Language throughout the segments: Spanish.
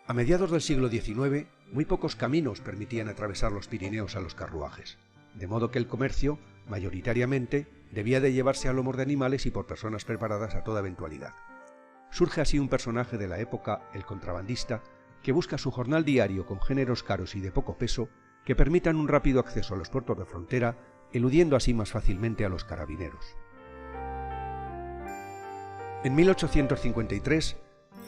A mediados del siglo XIX, muy pocos caminos permitían atravesar los Pirineos a los carruajes, de modo que el comercio, mayoritariamente, debía de llevarse a lomos de animales y por personas preparadas a toda eventualidad. Surge así un personaje de la época, el contrabandista, que busca su jornal diario con géneros caros y de poco peso que permitan un rápido acceso a los puertos de frontera, eludiendo así más fácilmente a los carabineros. En 1853,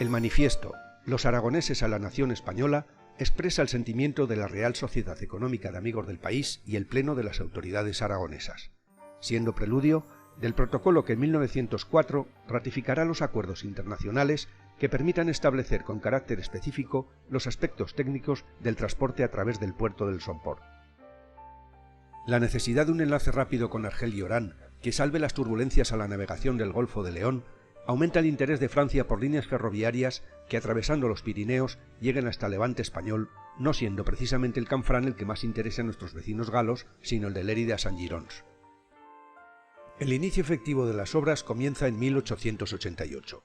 el manifiesto Los aragoneses a la nación española expresa el sentimiento de la Real Sociedad Económica de Amigos del País y el Pleno de las autoridades aragonesas, siendo preludio del protocolo que en 1904 ratificará los acuerdos internacionales que permitan establecer con carácter específico los aspectos técnicos del transporte a través del puerto del Somport. La necesidad de un enlace rápido con Argel y Orán, que salve las turbulencias a la navegación del Golfo de León, aumenta el interés de Francia por líneas ferroviarias que, atravesando los Pirineos, lleguen hasta Levante español, no siendo precisamente el Canfranc el que más interesa a nuestros vecinos galos, sino el de Lérida a Sant Girons. El inicio efectivo de las obras comienza en 1888,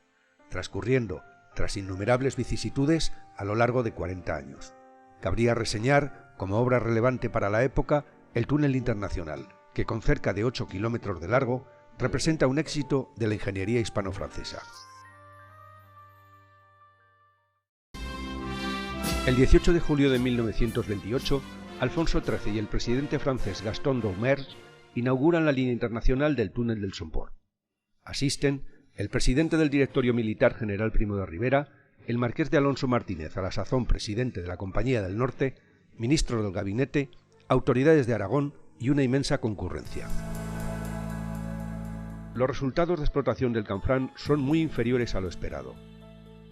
transcurriendo, tras innumerables vicisitudes, a lo largo de 40 años. Cabría reseñar, como obra relevante para la época, el túnel internacional, que con cerca de 8 kilómetros de largo, representa un éxito de la ingeniería hispano-francesa. El 18 de julio de 1928, Alfonso XIII y el presidente francés Gaston Doumergue inauguran la línea internacional del túnel del Somport. Asisten el presidente del Directorio Militar, general Primo de Rivera, el marqués de Alonso Martínez, a la sazón presidente de la Compañía del Norte, ministro del Gabinete, autoridades de Aragón y una inmensa concurrencia. Los resultados de explotación del Canfranc son muy inferiores a lo esperado.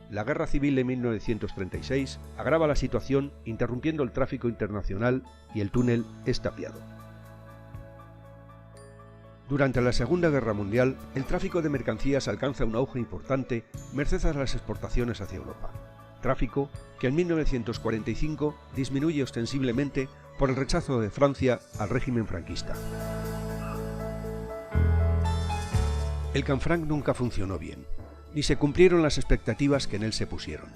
La Guerra Civil de 1936 agrava la situación interrumpiendo el tráfico internacional y el túnel es tapiado. Durante la Segunda Guerra Mundial, el tráfico de mercancías alcanza un auge importante merced a las exportaciones hacia Europa. Tráfico que en 1945 disminuye ostensiblemente por el rechazo de Francia al régimen franquista. El Canfranc nunca funcionó bien, ni se cumplieron las expectativas que en él se pusieron.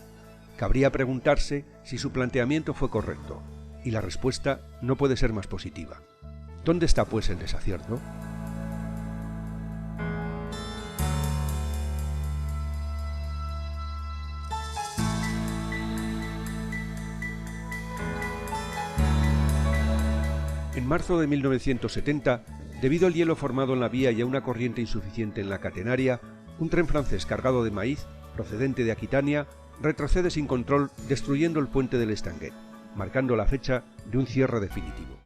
Cabría preguntarse si su planteamiento fue correcto, y la respuesta no puede ser más positiva. ¿Dónde está, pues, el desacierto? En marzo de 1970, debido al hielo formado en la vía y a una corriente insuficiente en la catenaria, un tren francés cargado de maíz, procedente de Aquitania, retrocede sin control, destruyendo el puente del Estanguet, marcando la fecha de un cierre definitivo.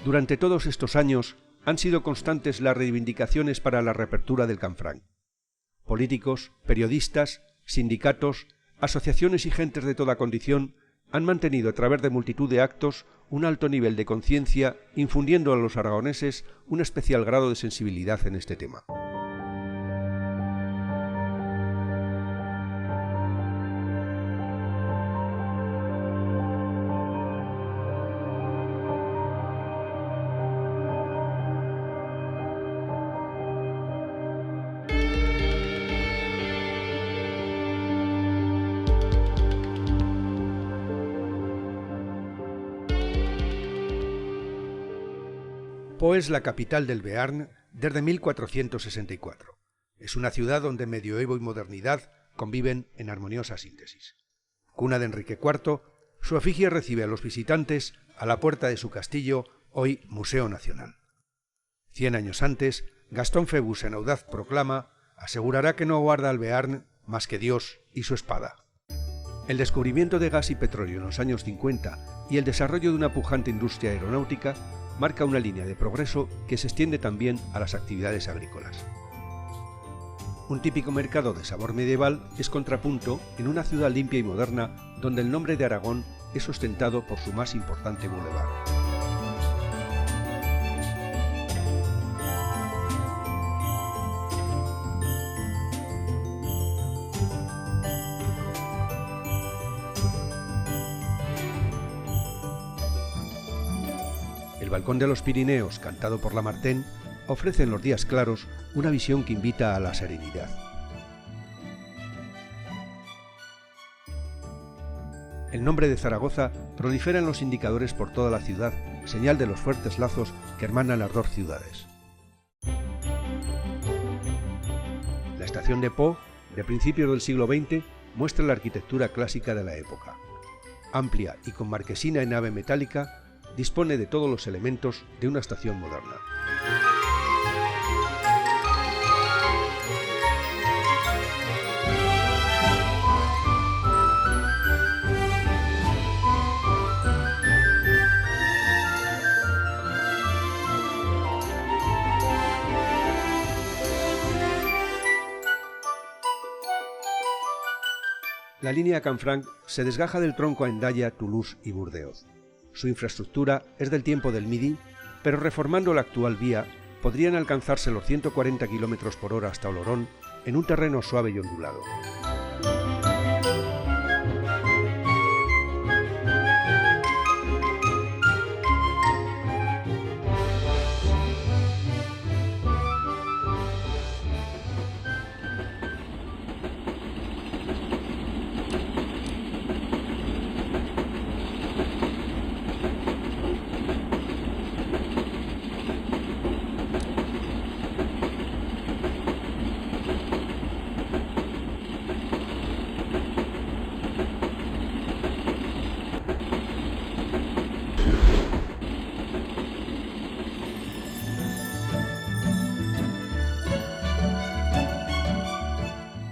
Durante todos estos años, han sido constantes las reivindicaciones para la reapertura del Canfranc. Políticos, periodistas, sindicatos, asociaciones y gentes de toda condición han mantenido a través de multitud de actos un alto nivel de conciencia, infundiendo a los aragoneses un especial grado de sensibilidad en este tema. Pau es la capital del Bearn desde 1464. Es una ciudad donde medioevo y modernidad conviven en armoniosa síntesis. Cuna de Enrique IV, su efigie recibe a los visitantes a la puerta de su castillo, hoy Museo Nacional. 100 años antes, Gastón Phoebus en audaz proclama: asegurará que no guarda al Bearn más que Dios y su espada. El descubrimiento de gas y petróleo en los años 50 y el desarrollo de una pujante industria aeronáutica marca una línea de progreso que se extiende también a las actividades agrícolas. Un típico mercado de sabor medieval es contrapunto en una ciudad limpia y moderna donde el nombre de Aragón es ostentado por su más importante bulevar. El balcón de los Pirineos, cantado por Lamartine, ofrece en los días claros una visión que invita a la serenidad. El nombre de Zaragoza prolifera en los indicadores por toda la ciudad, señal de los fuertes lazos que hermanan las dos ciudades. La estación de Pau, de principios del siglo XX, muestra la arquitectura clásica de la época. Amplia y con marquesina en nave metálica, dispone de todos los elementos de una estación moderna. La línea Canfranc se desgaja del tronco a Hendaya, Toulouse y Burdeos. Su infraestructura es del tiempo del Midi, pero reformando la actual vía podrían alcanzarse los 140 km por hora hasta Oloron en un terreno suave y ondulado.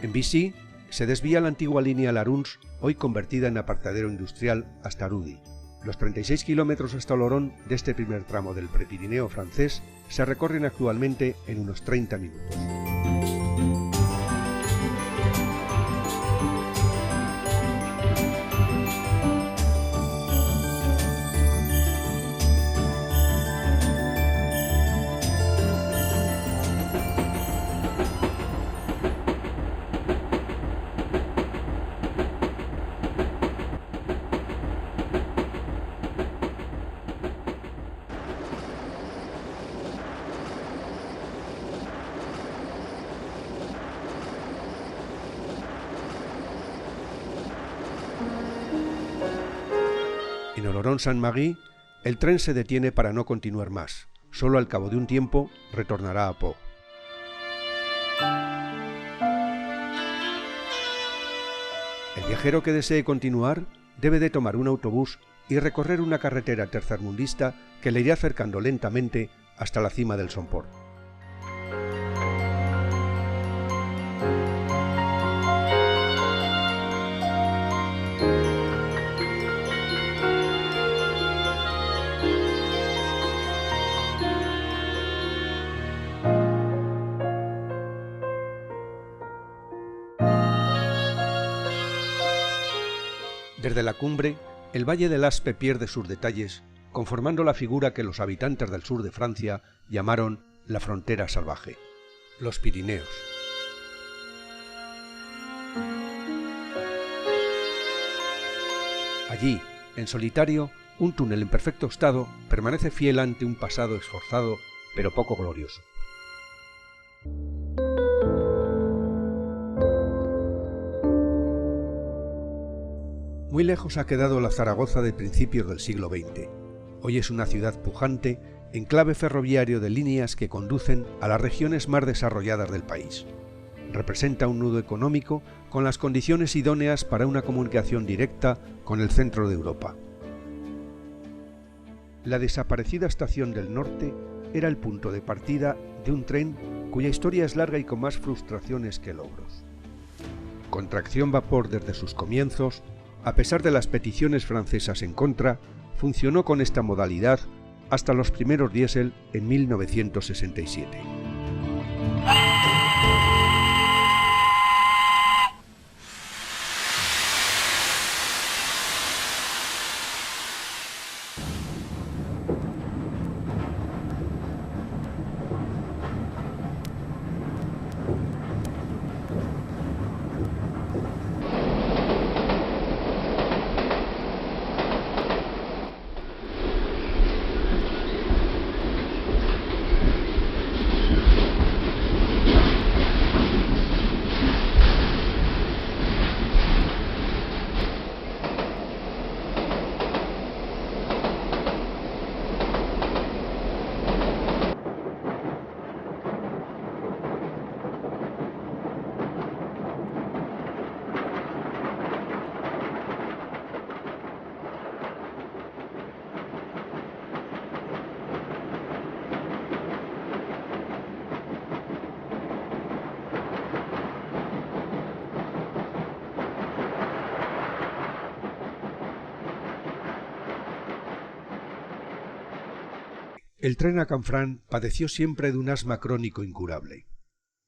En Vichy se desvía la antigua línea Laruns, hoy convertida en apartadero industrial, hasta Rudy. Los 36 kilómetros hasta Oloron de este primer tramo del Prepirineo francés se recorren actualmente en unos 30 minutos. En Oloron-Saint-Marie, el tren se detiene para no continuar más. Solo al cabo de un tiempo retornará a Pau. El viajero que desee continuar debe de tomar un autobús y recorrer una carretera tercermundista que le irá acercando lentamente hasta la cima del Somport. Desde la cumbre, el Valle del Aspe pierde sus detalles, conformando la figura que los habitantes del sur de Francia llamaron la frontera salvaje, los Pirineos. Allí, en solitario, un túnel en perfecto estado permanece fiel ante un pasado esforzado pero poco glorioso. Muy lejos ha quedado la Zaragoza de principios del siglo XX. Hoy es una ciudad pujante, enclave ferroviario de líneas que conducen a las regiones más desarrolladas del país. Representa un nudo económico con las condiciones idóneas para una comunicación directa con el centro de Europa. La desaparecida estación del norte era el punto de partida de un tren cuya historia es larga y con más frustraciones que logros. Con tracción vapor desde sus comienzos, a pesar de las peticiones francesas en contra, funcionó con esta modalidad hasta los primeros diésel en 1967. El tren a Canfranc padeció siempre de un asma crónico incurable.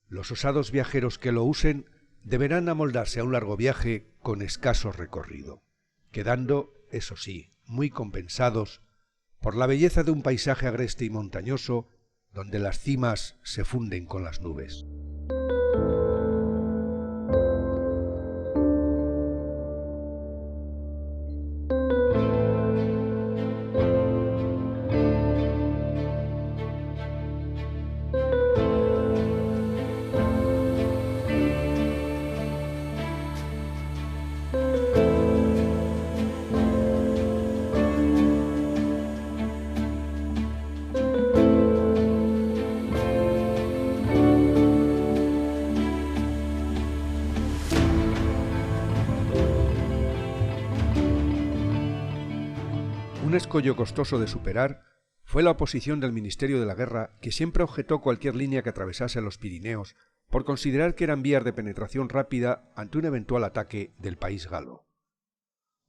Los osados viajeros que lo usen deberán amoldarse a un largo viaje con escaso recorrido, quedando, eso sí, muy compensados por la belleza de un paisaje agreste y montañoso donde las cimas se funden con las nubes. Un escollo costoso de superar fue la oposición del Ministerio de la Guerra, que siempre objetó cualquier línea que atravesase los Pirineos por considerar que eran vías de penetración rápida ante un eventual ataque del país galo.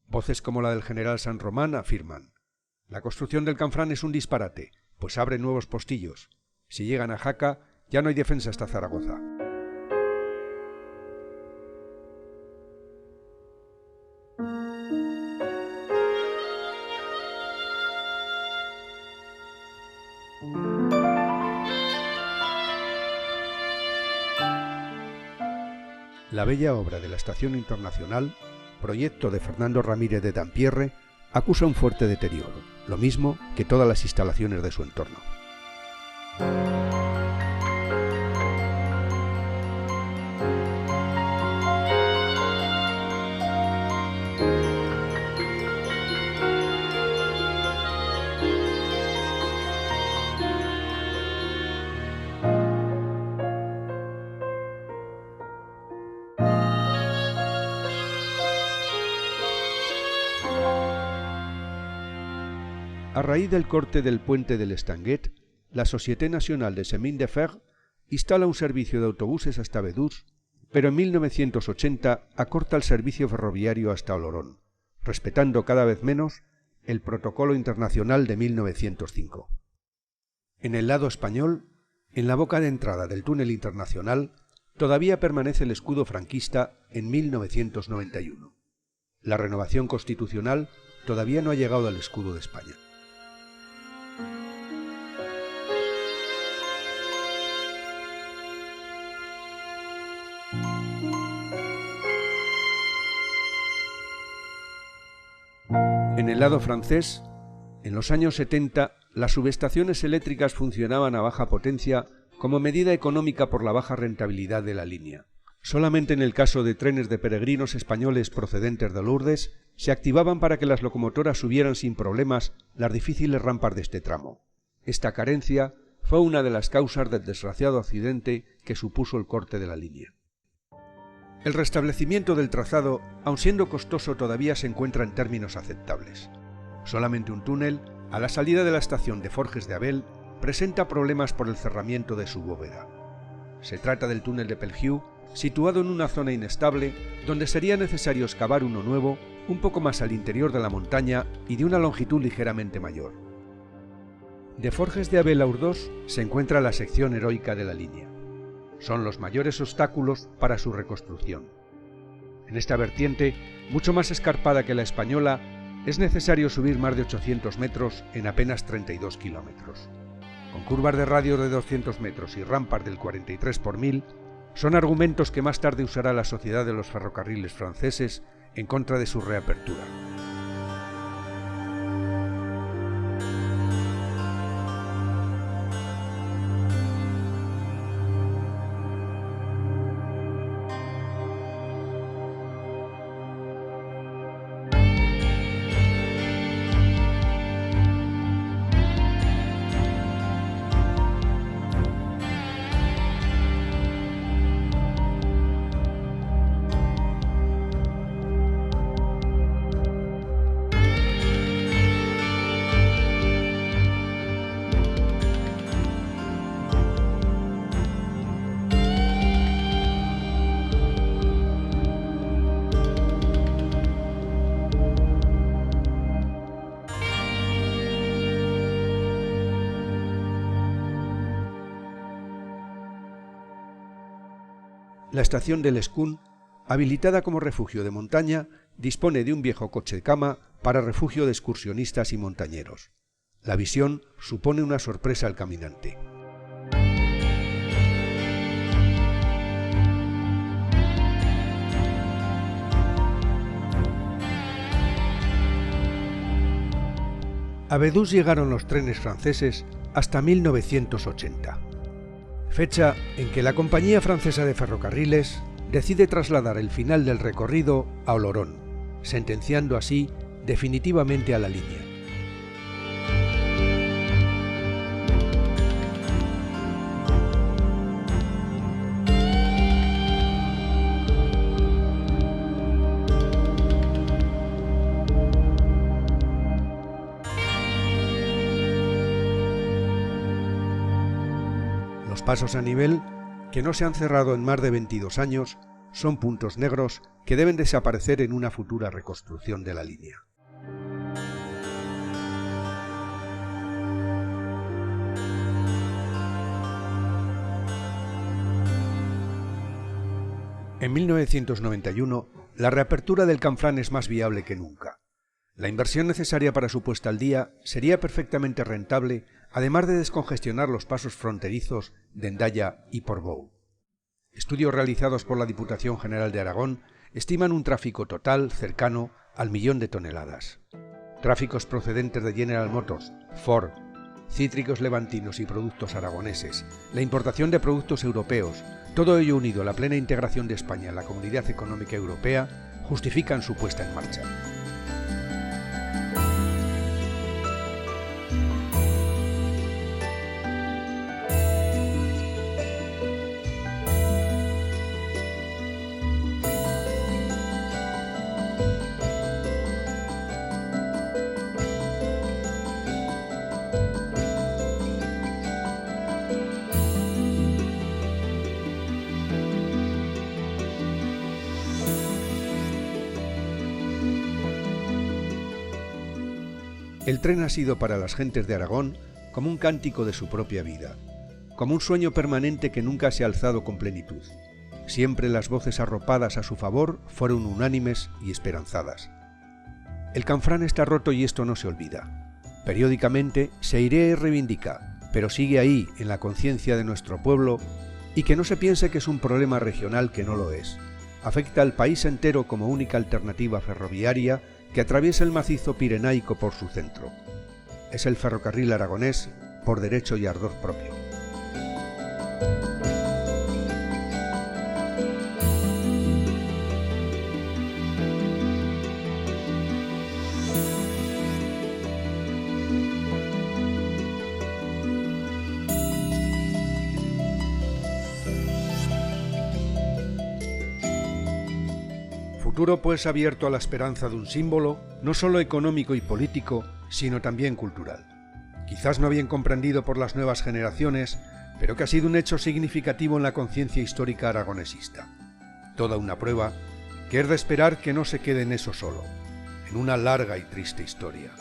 Voces como la del general San Román afirman: la construcción del Canfranc es un disparate, pues abre nuevos postillos. Si llegan a Jaca, ya no hay defensa hasta Zaragoza. La bella obra de la Estación Internacional, proyecto de Fernando Ramírez de Dampierre, acusa un fuerte deterioro, lo mismo que todas las instalaciones de su entorno. A raíz del corte del puente del Estanguet, la Société Nationale de Chemin de Fer instala un servicio de autobuses hasta Vaduz, pero en 1980 acorta el servicio ferroviario hasta Olorón, respetando cada vez menos el Protocolo Internacional de 1905. En el lado español, en la boca de entrada del túnel internacional, todavía permanece el escudo franquista en 1991. La renovación constitucional todavía no ha llegado al escudo de España. En el lado francés, en los años 70, las subestaciones eléctricas funcionaban a baja potencia como medida económica por la baja rentabilidad de la línea. Solamente en el caso de trenes de peregrinos españoles procedentes de Lourdes se activaban para que las locomotoras subieran sin problemas las difíciles rampas de este tramo. Esta carencia fue una de las causas del desgraciado accidente que supuso el corte de la línea. El restablecimiento del trazado, aun siendo costoso, todavía se encuentra en términos aceptables. Solamente un túnel, a la salida de la estación de Forges de Abel, presenta problemas por el cerramiento de su bóveda. Se trata del túnel de Pelgiu, situado en una zona inestable, donde sería necesario excavar uno nuevo, un poco más al interior de la montaña y de una longitud ligeramente mayor. De Forges de Abel a Urdós se encuentra la sección heroica de la línea. Son los mayores obstáculos para su reconstrucción. En esta vertiente, mucho más escarpada que la española, es necesario subir más de 800 metros en apenas 32 kilómetros. Con curvas de radio de 200 metros y rampas del 43 por 1000, son argumentos que más tarde usará la Sociedad de los Ferrocarriles franceses en contra de su reapertura. La estación del Escún, habilitada como refugio de montaña, dispone de un viejo coche cama para refugio de excursionistas y montañeros. La visión supone una sorpresa al caminante. A Bedús llegaron los trenes franceses hasta 1980, fecha en que la Compañía Francesa de Ferrocarriles decide trasladar el final del recorrido a Olorón, sentenciando así definitivamente a la línea. Los pasos a nivel, que no se han cerrado en más de 22 años, son puntos negros que deben desaparecer en una futura reconstrucción de la línea. En 1991, la reapertura del Canfrán es más viable que nunca. La inversión necesaria para su puesta al día sería perfectamente rentable, además de descongestionar los pasos fronterizos de Hendaya y Portbou. Estudios realizados por la Diputación General de Aragón estiman un tráfico total cercano al 1.000.000 de toneladas. Tráficos procedentes de General Motors, Ford, cítricos levantinos y productos aragoneses, la importación de productos europeos, todo ello unido a la plena integración de España en la Comunidad Económica Europea, justifican su puesta en marcha. El tren ha sido para las gentes de Aragón como un cántico de su propia vida, como un sueño permanente que nunca se ha alzado con plenitud. Siempre las voces arropadas a su favor fueron unánimes y esperanzadas. El Canfrán está roto y esto no se olvida. Periódicamente se iré y reivindica, pero sigue ahí en la conciencia de nuestro pueblo, y que no se piense que es un problema regional, que no lo es. Afecta al país entero como única alternativa ferroviaria que atraviesa el macizo pirenaico por su centro. Es el ferrocarril aragonés por derecho y ardor propio. Futuro pues abierto a la esperanza de un símbolo, no solo económico y político, sino también cultural. Quizás no bien comprendido por las nuevas generaciones, pero que ha sido un hecho significativo en la conciencia histórica aragonesista. Toda una prueba que es de esperar que no se quede en eso solo, en una larga y triste historia.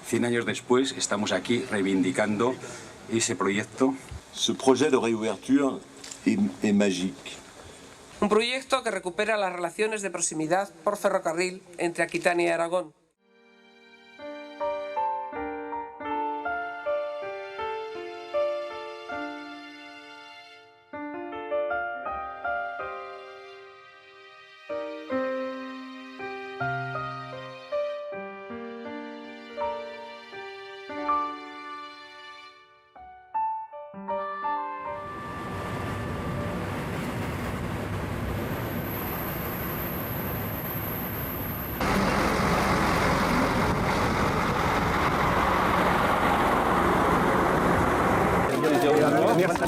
Cien años después, estamos aquí reivindicando ese proyecto. Ce projet de réouverture est magique. Un proyecto que recupera las relaciones de proximidad por ferrocarril entre Aquitania y Aragón. Merci.